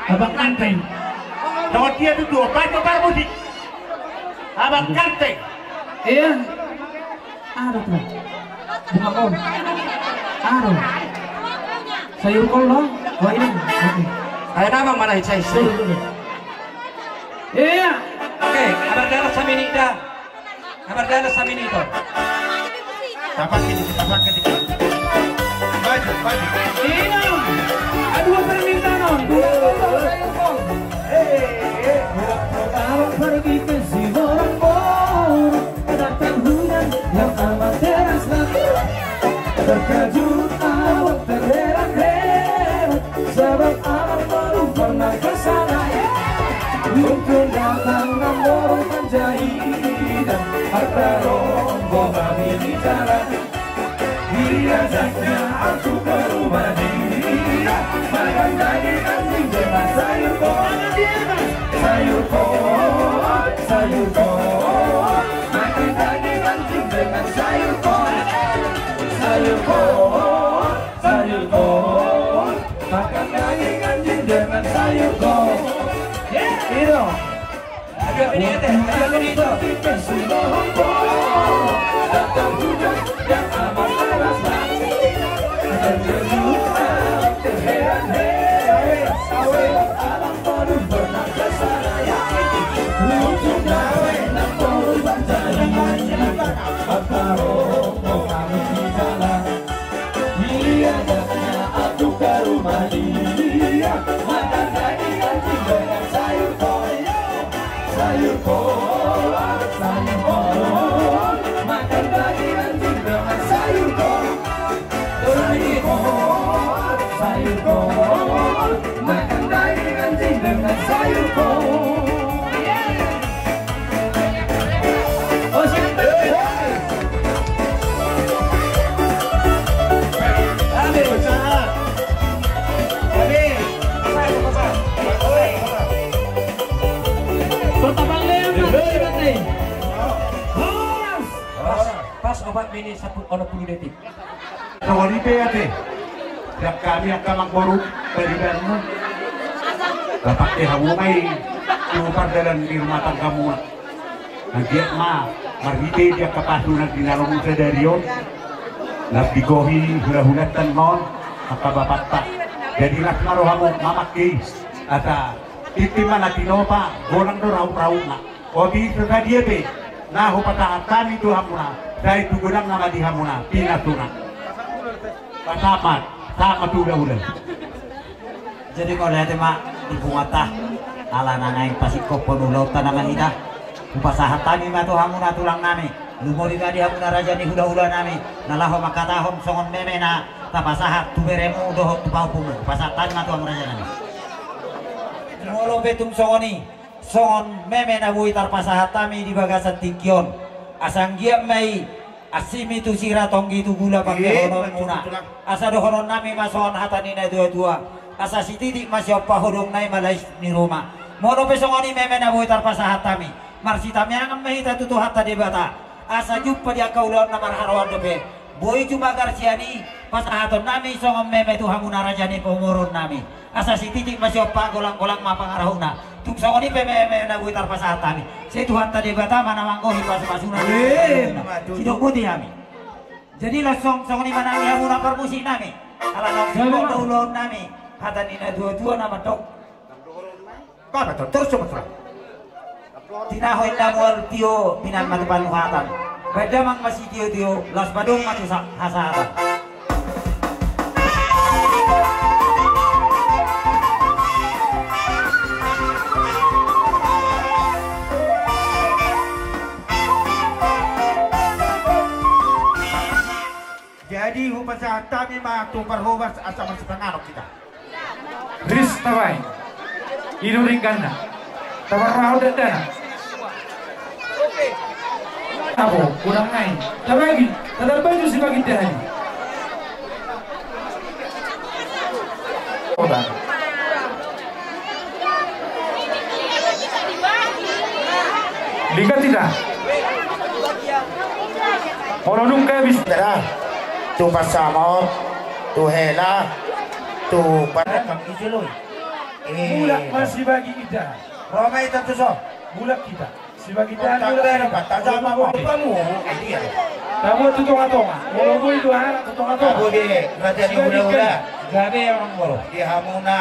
Abang Kanteng. Kalau dia itu dua baca musik. Abang Kanteng. Iya. Aduh tuh. Bunga kol. Aduh. Sayur kol loh. Oh ini. Oke. Ayo abang mana saya sih? Iya. Oke, kabar daerah Samini dah. Kabar daerah Samini itu. Dapat ini dapat ketika. Baju. Iya. Aduh permintaan. Kalau pergi ke Sibolangkor, datang hujan yang amat deras. Terkejut awak terheran-heran, sebab awak belum pernah kesana. Mungkin datang nomor penjahitan, harta rombongan di jalan. Diajaknya aku ke rumah dia, makan daging anjing dengan sayur kol. Sayur kol, makan daging anjing dengan sayur kol. Sayur kol, makan daging anjing dengan sayur kol. Itu. Agak ini itu. Datang hujan yang amat deras. Terheran-heran, alam baru pernah kesana. Untuk gawe nampol banjari, apa rombongan di jalan. Diajaknya aku ke rumah dia, makan daging anjing dengan sayur kol. Sayur kol, makan daging anjing dengan sayur kol. Sayur kol, makan daging anjing dengan sayur kol. Oh siapa? Pas obat mini 10 detik. Kawali PAT. Tiap kami akan magborok dari Bermo. Dapat dihawumay yung dalan di rumah tangga mo. Nagyat marhite dia kapasunan dinalong sa dariyon. Nabigohi hula-hulatan mon makababatta. Jadi las maroha mo mamaki at itiman na tinopa golang do raw-raw na. O di sa dia be naho pataatan itu hamuna dahil tugulang na madihamuna pinatuna. Pasapat sama tulah-ulah. Jadi kalau lihat mak di bungata ala nanay pasiko penulautan naman ina upasahatan ni mato hamuna tulang nami lumori kadi hamuna raja ni hula-hula nami nalaho makatahom songon meme na tapasahat tuberemu doho tupaupumu pasahatan mato hamuna raja nami molo betum songoni songon meme na bui tarpasahat tami di bagasan tingkion asang giam mai asimi tu sira tonggi tu gula pakai honon muna asa dohonon nami masohon hatani na dua-dua asa si titik masih apa hodong nai malais ni rumah mono pesongoni meme na bui tarpasahat tami marsi tami angam mahita tutu hatta di bata asa jumpa dia kaulon namar harwan dope bui cuma garsiani pasahaton nami songon meme tu hamuna rajani pomorun nami asa si titik masih apa golang-golang mapangarahuna tuk songoni meme na bui tarpasahat tami si Tuhan tadi bata mana manggohi pas-pasuna sidok putih kami jadi lah songoni mana hamuna permusik nami ala nong ulon nami kata nina dua-dua nama dok apa tuh terus coba tinahoy namual tiyo pinan matupan muhatan beda mang masih tiyo las badung matu hasatan Jadi upasa kami mah tu perhubas asal masih pengaruh kita. Riz tawai. Inuring ganda. Tawarau dadana. Ako, kurang ngain. Tabagi, tadarbay jo si Bagitahan. Odan. Liga tidak. Kalau nungka bis. Dah. Tu pasamo, tu hela, tu pada kami jeloi. Mulak masih bagi kita. Ramai tentu so. Mulak kita. Si Bagitahan Tak mulak ada kita. tak sama kamu. Dia. Kamu tutonga-tonga. Kalau gue itu harap tutonga-tonga. Aku dia raja di hula-hula. Gabe orang moro. Di hamuna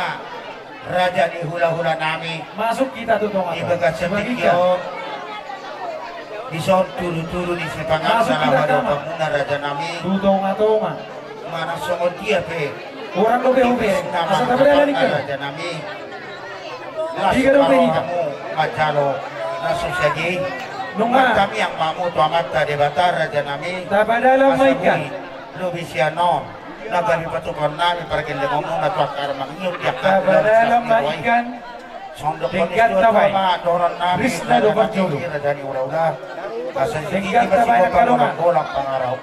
raja di hula-hula nami. Masuk kita tutonga-tonga. Di bekas setikyo. Di son turu-turu di sipangan Masuk salah kita pada kamar. pemuna raja nami. Tutonga-tonga. Mana songot dia pe. Orang lobe-lobe. Asal tak berada di kana. Raja nami. Tiga dope Kamu hitam. macalo nasu saji. Nunga. Kami yang mamu tu amat tadi batar raja nami. Dapat dalam maikan. Lu bisa non. Nagari patukan nami pergi ngomong na tuak karmang nyut ya Dapat dalam maikan. Tingkat tabay. Risna do berjodoh. Tingkat tabay na kalungan.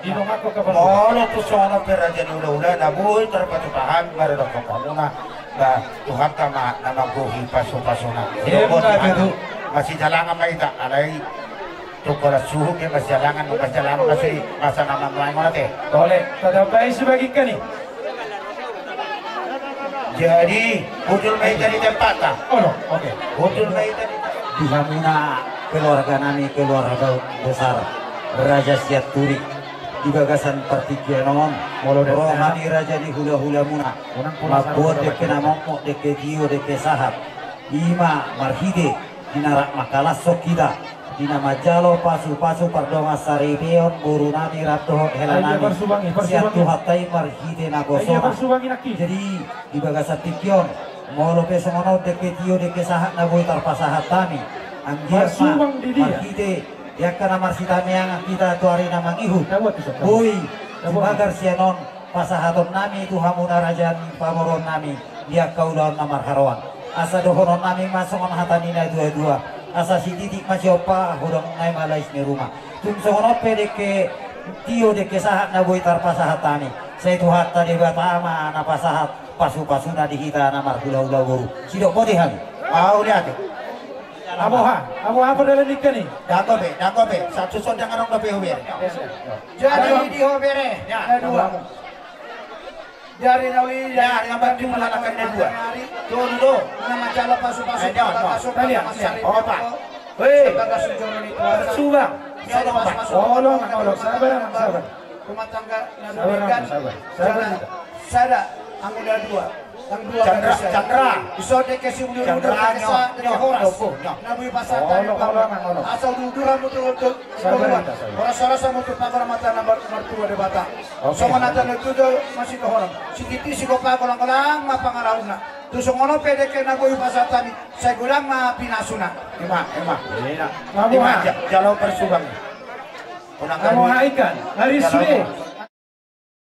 Dino ako kapag. Molo tu sono per raja di ula-ula na buhay terpatupahan baru dapat kamu na Tuhan kama na magbuhi paso-pasona. Masih jalangan kita alay tukar suhu ke masih jalangan masih masa nama mulai mana teh. Boleh. Tadabay sebagikan ni. Jadi hujul mai dari tempat tak? Oh, oke. Hujul mai dari Di hamuna keluarga nami keluarga besar Raja Siaturi di bagasan partikian nomon rohani raja di hula-hula muna mabur deke namokmo deke dio deke sahat ima marhide dinarak makalas kita dina majalo pasu-pasu pardonga saribeon guru nami ratoh helanami siatu hatai marhide nagosona. Jadi di bagasan tikion molo pesongono deke dio deke sahat naboy tarpasahat tami anggiar ma marhide yakana marsitami yang kita tuari namang ihu boy sebagar sianon pasahaton nami itu hamuna rajan pamoron nami dia kaulan namar harawan asa dohonon nami masongon hatanina dua-dua asa si titik masiopa hudang ngai malais ni rumah tum songono pedeke tio deke sahat na boy tar pasahat tami saya itu hatta de batama na pasahat pasu-pasuna di kita namar hula-hula guru sidok bodihan mau lihat. Amo apa dalam ikan ni? Dago be, satu son jangan orang lebih hubir. Jadi di hubir ya, dua. Jari nawi Ya, yang penting melalakan dua. Dulu, nama jalo pasu-pasu masuk Kalian, oh pak. Hei, bagas sejauh ini subang. jalo pasu-pasu Sabar, sabar. rumah tangga Sabar. sada anggota dua yang dua Chandra. isode kesi ulu Chandra, dari horas nabi pasatan asal duduran betul-betul horas-horas mutu pagar mata nomor 2 de bata sama nata itu masih ke orang si titi si gopa kolang-kolang ma pangarauna tu songono pedeke nabi pasatan saya gulang ma pinasuna Ima, jalo persubang. Kamu ikan, hari suwe.